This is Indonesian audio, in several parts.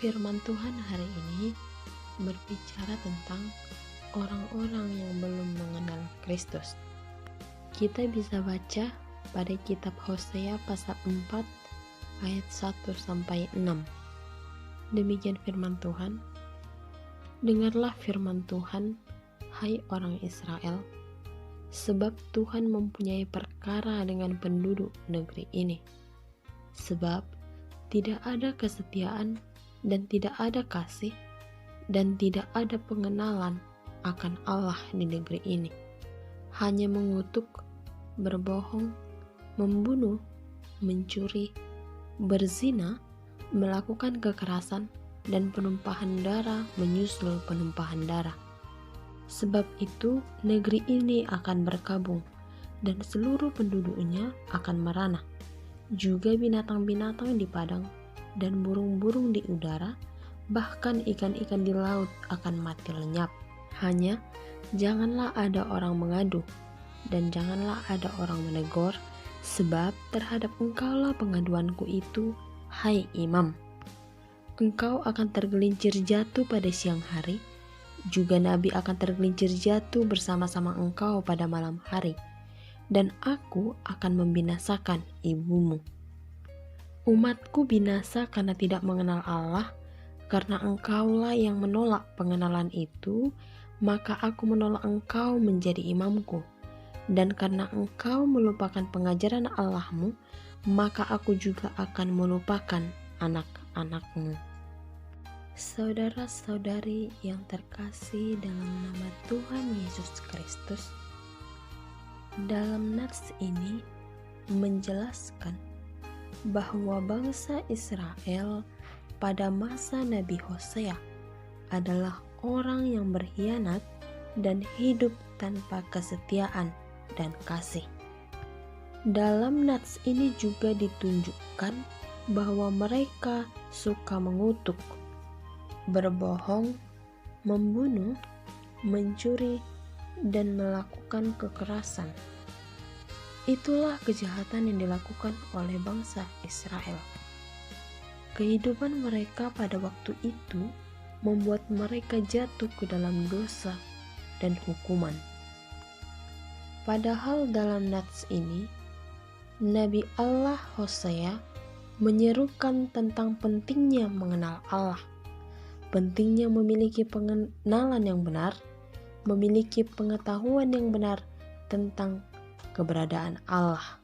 Firman Tuhan hari ini berbicara tentang orang-orang yang belum mengenal Kristus. Kita bisa baca pada kitab Hosea pasal 4 ayat 1-6. Demikian firman Tuhan. Dengarlah firman Tuhan, hai orang Israel, sebab Tuhan mempunyai perkara dengan penduduk negeri ini. Sebab tidak ada kesetiaan dan tidak ada kasih dan tidak ada pengenalan akan Allah di negeri ini. Hanya mengutuk, berbohong, membunuh, mencuri, berzina, melakukan kekerasan, dan penumpahan darah menyusul penumpahan darah. Sebab itu negeri ini akan berkabung dan seluruh penduduknya akan merana. Juga binatang-binatang di padang dan burung-burung di udara, bahkan ikan-ikan di laut akan mati lenyap. Hanya janganlah ada orang mengadu dan janganlah ada orang menegur, sebab terhadap engkaulah pengaduanku itu, hai imam. Engkau akan tergelincir jatuh pada siang hari, juga nabi akan tergelincir jatuh bersama-sama engkau pada malam hari, dan aku akan membinasakan ibumu. Umatku binasa karena tidak mengenal Allah, karena engkaulah yang menolak pengenalan itu, maka aku menolak engkau menjadi imamku. Dan karena engkau melupakan pengajaran Allahmu, maka aku juga akan melupakan anak-anakmu. Saudara-saudari yang terkasih dalam nama Tuhan Yesus Kristus, dalam nats ini menjelaskan bahwa bangsa Israel pada masa Nabi Hosea adalah orang yang berkhianat dan hidup tanpa kesetiaan dan kasih. Dalam nats ini juga ditunjukkan bahwa mereka suka mengutuk, berbohong, membunuh, mencuri, dan melakukan kekerasan. Itulah kejahatan yang dilakukan oleh bangsa Israel. Kehidupan mereka pada waktu itu membuat mereka jatuh ke dalam dosa dan hukuman. Padahal dalam nats ini, Nabi Allah Hosea menyerukan tentang pentingnya mengenal Allah, pentingnya memiliki pengenalan yang benar, memiliki pengetahuan yang benar tentang keberadaan Allah.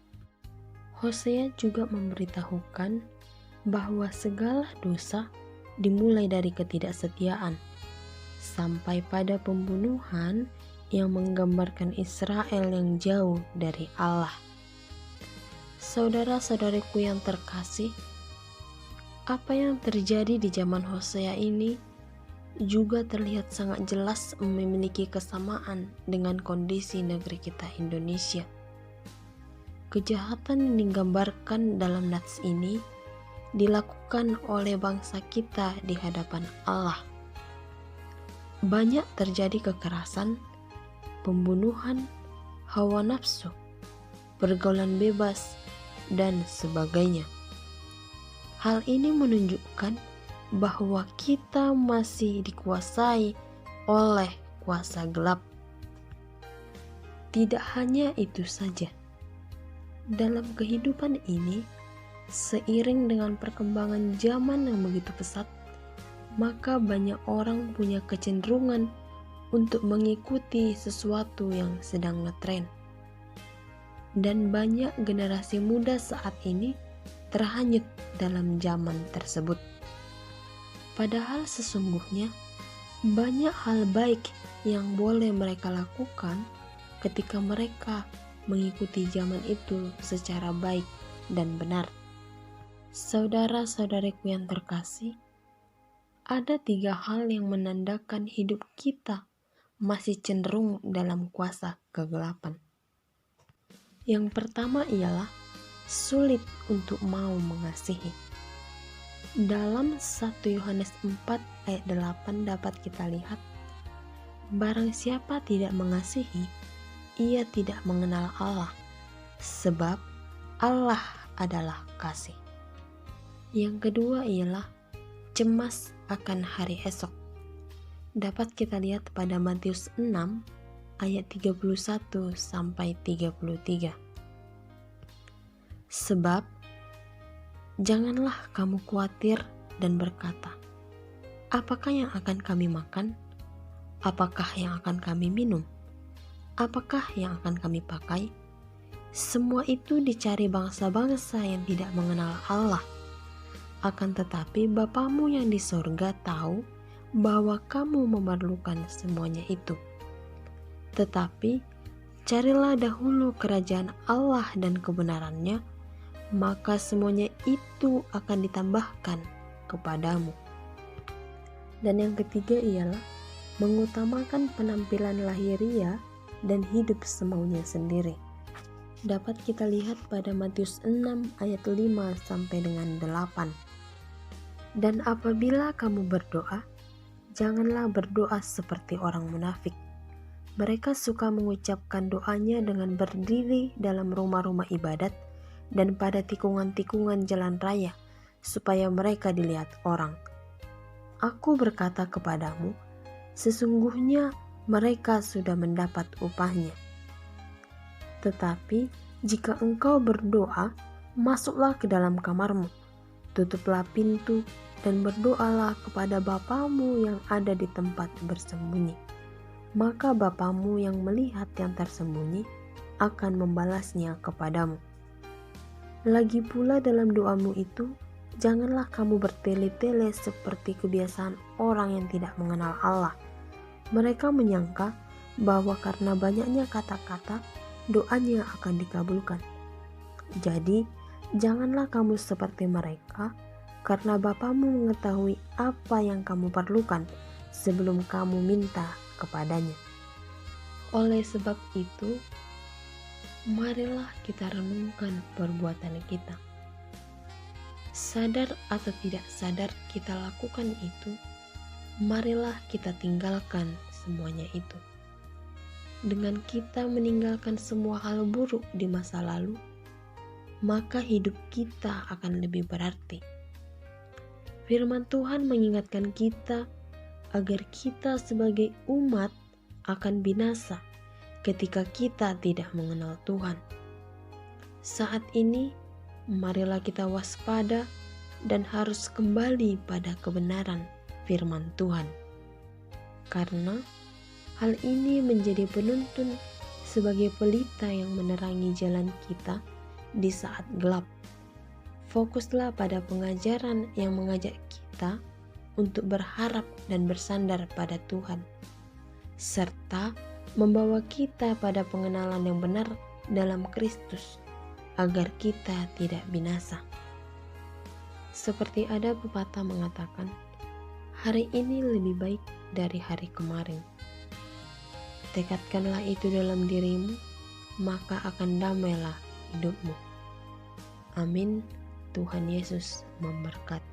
Hosea juga memberitahukan bahwa segala dosa dimulai dari ketidaksetiaan sampai pada pembunuhan yang menggambarkan Israel yang jauh dari Allah. Saudara-saudariku yang terkasih, apa yang terjadi di zaman Hosea ini juga terlihat sangat jelas memiliki kesamaan dengan kondisi negeri kita Indonesia. Kejahatan yang digambarkan dalam nats ini dilakukan oleh bangsa kita di hadapan Allah. Banyak terjadi kekerasan, pembunuhan, hawa nafsu, pergaulan bebas, dan sebagainya. Hal ini menunjukkan bahwa kita masih dikuasai oleh kuasa gelap. Tidak hanya itu saja. Dalam kehidupan ini, seiring dengan perkembangan zaman yang begitu pesat, maka banyak orang punya kecenderungan untuk mengikuti sesuatu yang sedang ngetren. Dan banyak generasi muda saat ini terhanyut dalam zaman tersebut. Padahal sesungguhnya banyak hal baik yang boleh mereka lakukan ketika mereka mengikuti zaman itu secara baik dan benar. Saudara-saudariku yang terkasih, ada 3 hal yang menandakan hidup kita masih cenderung dalam kuasa kegelapan. Yang pertama ialah sulit untuk mau mengasihi. Dalam 1 Yohanes 4 ayat 8 dapat kita lihat, barang siapa tidak mengasihi, ia tidak mengenal Allah, sebab Allah adalah kasih. Yang kedua ialah cemas akan hari esok. Dapat kita lihat pada Matius 6 ayat 31 sampai 33. Sebab janganlah kamu khawatir dan berkata, apakah yang akan kami makan? Apakah yang akan kami minum? Apakah yang akan kami pakai? Semua itu dicari bangsa-bangsa yang tidak mengenal Allah. Akan tetapi Bapamu yang di sorga tahu bahwa kamu memerlukan semuanya itu. Tetapi carilah dahulu kerajaan Allah dan kebenarannya, maka semuanya itu akan ditambahkan kepadamu. Dan yang ketiga ialah mengutamakan penampilan lahiriah dan hidup semaunya sendiri. Dapat kita lihat pada Matius 6 ayat 5 sampai dengan 8. Dan apabila kamu berdoa, janganlah berdoa seperti orang munafik. Mereka suka mengucapkan doanya dengan berdiri dalam rumah-rumah ibadat dan pada tikungan-tikungan jalan raya, supaya mereka dilihat orang. Aku berkata kepadamu, sesungguhnya mereka sudah mendapat upahnya. Tetapi jika engkau berdoa, masuklah ke dalam kamarmu, tutuplah pintu, dan berdoalah kepada Bapamu yang ada di tempat bersembunyi. Maka Bapamu yang melihat yang tersembunyi akan membalasnya kepadamu. Lagi pula dalam doamu itu, janganlah kamu bertele-tele seperti kebiasaan orang yang tidak mengenal Allah. Mereka menyangka bahwa karena banyaknya kata-kata, doanya akan dikabulkan. Jadi, janganlah kamu seperti mereka, karena Bapamu mengetahui apa yang kamu perlukan sebelum kamu minta kepadanya. Oleh sebab itu, marilah kita renungkan perbuatan kita. Sadar atau tidak sadar kita lakukan itu, marilah kita tinggalkan semuanya itu. Dengan kita meninggalkan semua hal buruk di masa lalu, maka hidup kita akan lebih berarti. Firman Tuhan mengingatkan kita agar kita sebagai umat akan binasa ketika kita tidak mengenal Tuhan. Saat ini, marilah kita waspada dan harus kembali pada kebenaran firman Tuhan. Karena hal ini menjadi penuntun sebagai pelita yang menerangi jalan kita di saat gelap. Fokuslah pada pengajaran yang mengajak kita untuk berharap dan bersandar pada Tuhan, serta membawa kita pada pengenalan yang benar dalam Kristus, agar kita tidak binasa. Seperti ada pepatah mengatakan, hari ini lebih baik dari hari kemarin. Tekadkanlah itu dalam dirimu, maka akan damailah hidupmu. Amin. Tuhan Yesus memberkati.